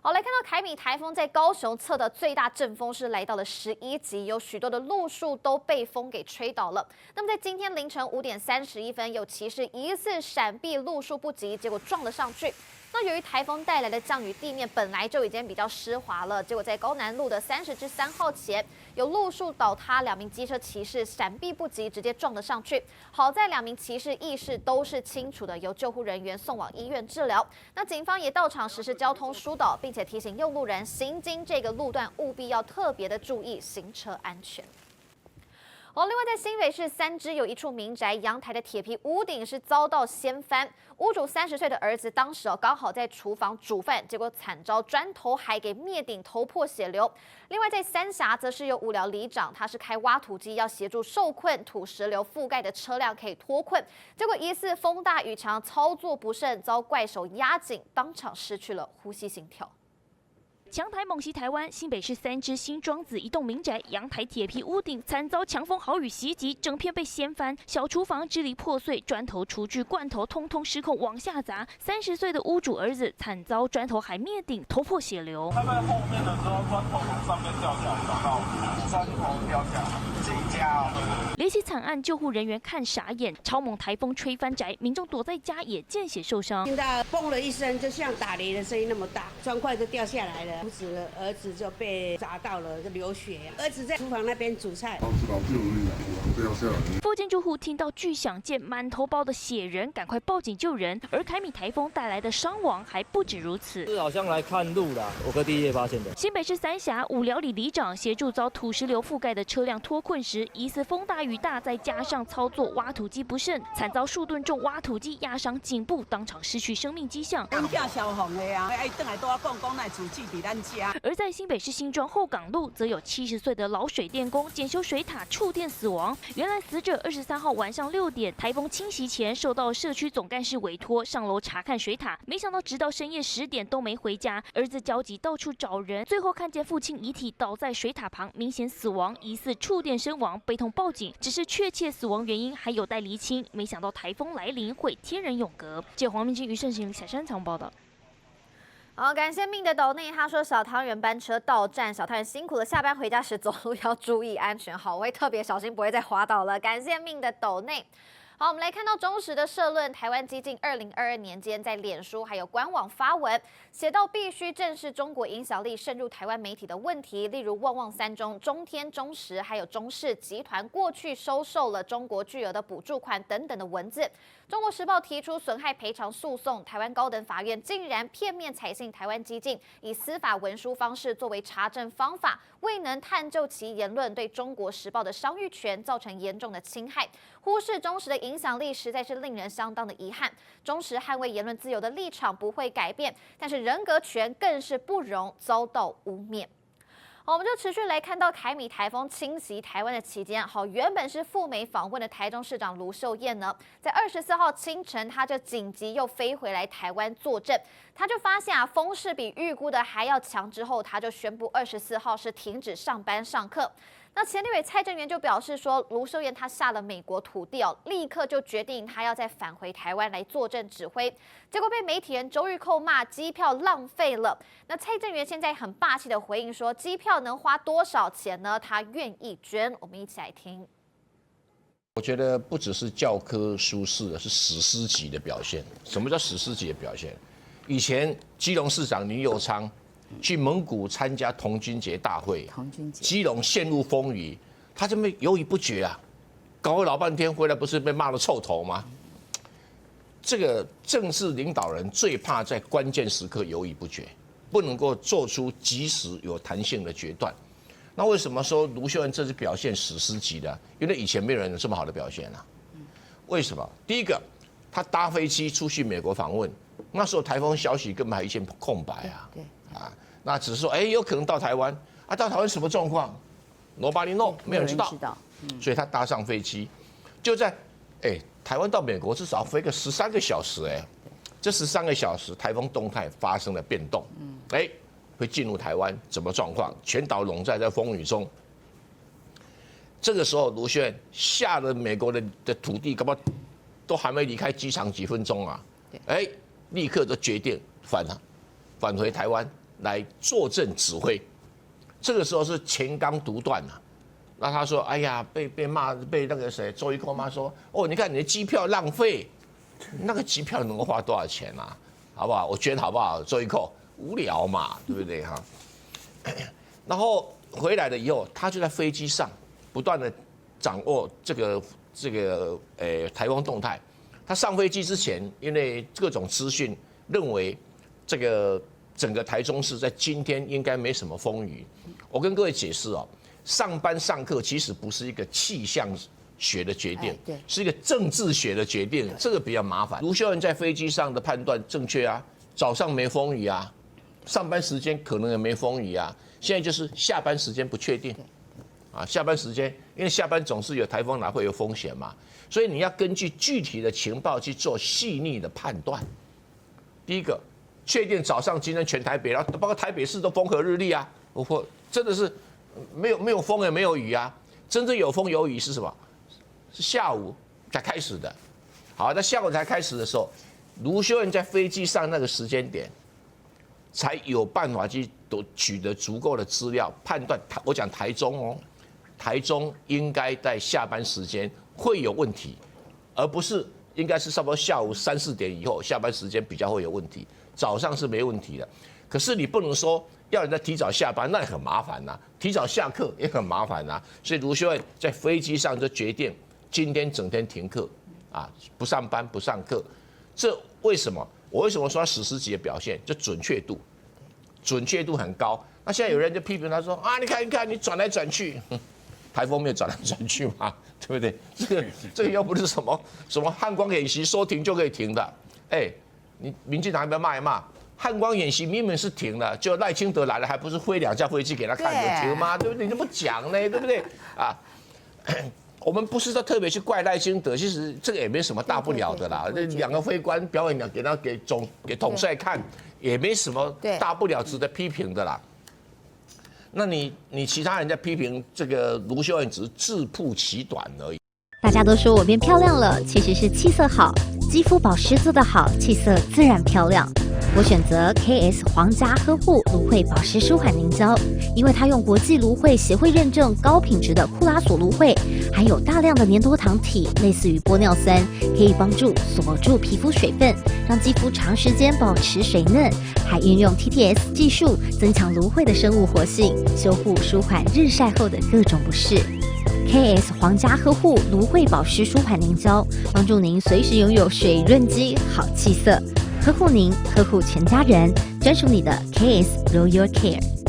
好，来看到凯米台风在高雄测的最大阵风是来到了11级，有许多的路树都被风给吹倒了。那么在今天凌晨5点31分，有骑士疑似闪避路树不及，结果撞了上去。那由于台风带来的降雨，地面本来就已经比较湿滑了，结果在高南路的30至3号前，有路树倒塌，2名机车骑士闪避不及，直接撞了上去。好在2名骑士意识都是清楚的，由救护人员送往医院治疗。那警方也到场实施交通疏导，并且提醒用路人行经这个路段务必要特别的注意行车安全。另外在新北市三芝有一处民宅阳台的铁皮屋顶是遭到掀翻，屋主30岁的儿子当时刚好在厨房煮饭，结果惨遭砖头海给灭顶，头破血流。另外在三峡则是有五寮里长，他是开挖土机要协助受困土石流覆盖的车辆可以脱困，结果疑似风大雨强，操作不慎遭怪手压紧，当场失去了呼吸心跳。强台猛袭台湾，新北市三芝新庄子一栋民宅阳台铁皮屋顶惨遭强风豪雨袭击，整片被掀翻，小厨房支离破碎，砖头、厨具、罐头通通失控往下砸。30岁的屋主儿子惨遭砖头海灭顶，头破血流。他在后面的时候，砖头从上面掉下来，找到砖头掉下来，自己家哦。离奇惨案，救护人员看傻眼，超猛台风吹翻宅，民众躲在家也见血受伤。听到嘣了一声，就像打雷的声音那么大，砖块就掉下来了。儿子就被砸到了，就流血。儿子在厨房那边煮菜。附近住户听到巨响，见满头包的血人，赶快报警救人。而凯米台风带来的伤亡还不止如此。是好像来看路啦，我哥第一夜发现的。新北市三峡五寮里里长协助遭土石流覆盖的车辆脱困时，疑似风大雨大，再加上操作挖土机不慎，惨遭数吨重挖土机压伤颈部，当场失去生命迹象。而在新北市新庄后港路，则有70岁的老水电工检修水塔触电死亡。原来死者23号晚上6点，台风侵袭前受到社区总干事委托上楼查看水塔，没想到直到深夜10点都没回家。儿子焦急到处找人，最后看见父亲遗体倒在水塔旁，明显死亡，疑似触电身亡，悲痛报警。只是确切死亡原因还有待厘清。没想到台风来临会天人永隔。记者黄明君、于胜行、小山藏报道。好，感谢命的斗内，他说小汤圆班车到站，小汤圆辛苦了，下班回家时走路要注意安全。好，我会特别小心，不会再滑倒了。感谢命的斗内。好，我们来看到中时的社论，台湾基进2022年间在脸书还有官网发文，写到必须正视中国影响力渗入台湾媒体的问题，例如旺旺3中、中天、中时还有中视集团过去收受了中国巨额的补助款等等的文字。中国时报提出损害赔偿诉讼，台湾高等法院竟然片面采信台湾基进，以司法文书方式作为查证方法，未能探究其言论对中国时报的商誉权造成严重的侵害，忽视中时的影响力实在是令人相当的遗憾。中时捍卫言论自由的立场不会改变，但是人格权更是不容遭到污蔑。好，我们就持续来看到凯米台风侵袭台湾的期间，好，原本是赴美访问的台中市长卢秀燕呢，在24号清晨，他就紧急又飞回来台湾坐镇，他就发现风势比预估的还要强，之后他就宣布24号是停止上班上课。那前立委蔡正元就表示说，卢秀燕她下了美国土地立刻就决定她要再返回台湾来坐镇指挥，结果被媒体人周玉蔻骂机票浪费了。那蔡正元现在很霸气的回应说，机票能花多少钱呢？他愿意捐。我们一起来听。我觉得不只是教科书式的，是史诗级的表现。什么叫史诗级的表现？以前基隆市长林右昌去蒙古参加童军节大会，基隆陷入风雨，他这么犹豫不决啊，搞了老半天，回来不是被骂得臭头吗？这个政治领导人最怕在关键时刻犹豫不决，不能够做出及时有弹性的决断。那为什么说卢秀燕这次表现史诗级的？因为以前没有人有这么好的表现啊。为什么？第一个，他搭飞机出去美国访问，那时候台风消息根本还一片空白啊。那只是说，有可能到台湾啊，到台湾什么状况 ？Nobody know， 没有人知道。所以他搭上飞机，就在台湾到美国至少飞个13个小时这13个小时台风动态发生了变动，会进入台湾，怎么状况？全岛笼罩在风雨中。这个时候，卢秀燕下了美国的土地，搞不好都还没离开机场几分钟啊，立刻就决定返回台湾来坐镇指挥。这个时候是钱刚独断啊。那他说：“哎呀，被骂，被那个谁周一蔻骂说，哦，你看你的机票浪费，那个机票能够花多少钱啊？好不好？我捐好不好？周一蔻无聊嘛，对不对哈？然后回来了以后，他就在飞机上不断的掌握这个台风动态。他上飞机之前，因为各种资讯认为这个整个台中市在今天应该没什么风雨。我跟各位解释哦。”上班上课其实不是一个气象学的决定，是一个政治学的决定，这个比较麻烦。卢秀燕在飞机上的判断正确啊，早上没风雨啊，上班时间可能也没风雨啊，现在就是下班时间不确定，啊，下班时间因为下班总是有台风来会有风险嘛，所以你要根据具体的情报去做细腻的判断。第一个，确定早上今天全台北，然后包括台北市都风和日丽啊，我真的是。没有风也没有雨啊，真正有风有雨是什么？是下午才开始的。好，在下午才开始的时候，卢秀燕在飞机上那个时间点，才有办法去取得足够的资料，判断我讲台中哦，台中应该在下班时间会有问题，而不是应该是差不多下午3、4点以后下班时间比较会有问题，早上是没问题的。可是你不能说。要人家提早下班，那也很麻烦呐；提早下课也很麻烦呐。所以卢秀燕在飞机上就决定今天整天停课，啊，不上班不上课。这为什么？我为什么说他史诗级的表现？就准确度很高。那现在有人就批评他说啊，你看你转来转去，台风没有转来转去嘛，对不对？这个又不是什么汉光演习说停就可以停的。哎，你民进党要不要骂一骂？汉光演习明明是停了，就赖清德来了，还不是飞2架飞机给他看就停吗？对不对？你怎么讲呢？对不对？啊，我们不是说特别去怪赖清德，其实这个也没什么大不了的啦。这2个飞官表演给统帅看，也没什么大不了值得批评的啦。那你其他人在批评这个卢秀燕，只是自曝其短而已。大家都说我变漂亮了，其实是气色好，肌肤保湿做得好，气色自然漂亮。我选择 KS 皇家呵护芦荟保湿舒缓凝胶，因为它用国际芦荟协会认证高品质的库拉索芦荟，含有大量的粘多糖体，类似于玻尿酸，可以帮助锁住皮肤水分，让肌肤长时间保持水嫩，还运用 TTS 技术增强芦荟的生物活性，修护舒缓日晒后的各种不适。KS 皇家呵护芦荟保湿舒缓凝胶，帮助您随时拥有水润肌、好气色。呵护您，呵护全家人，专属你的 KS Royal Care。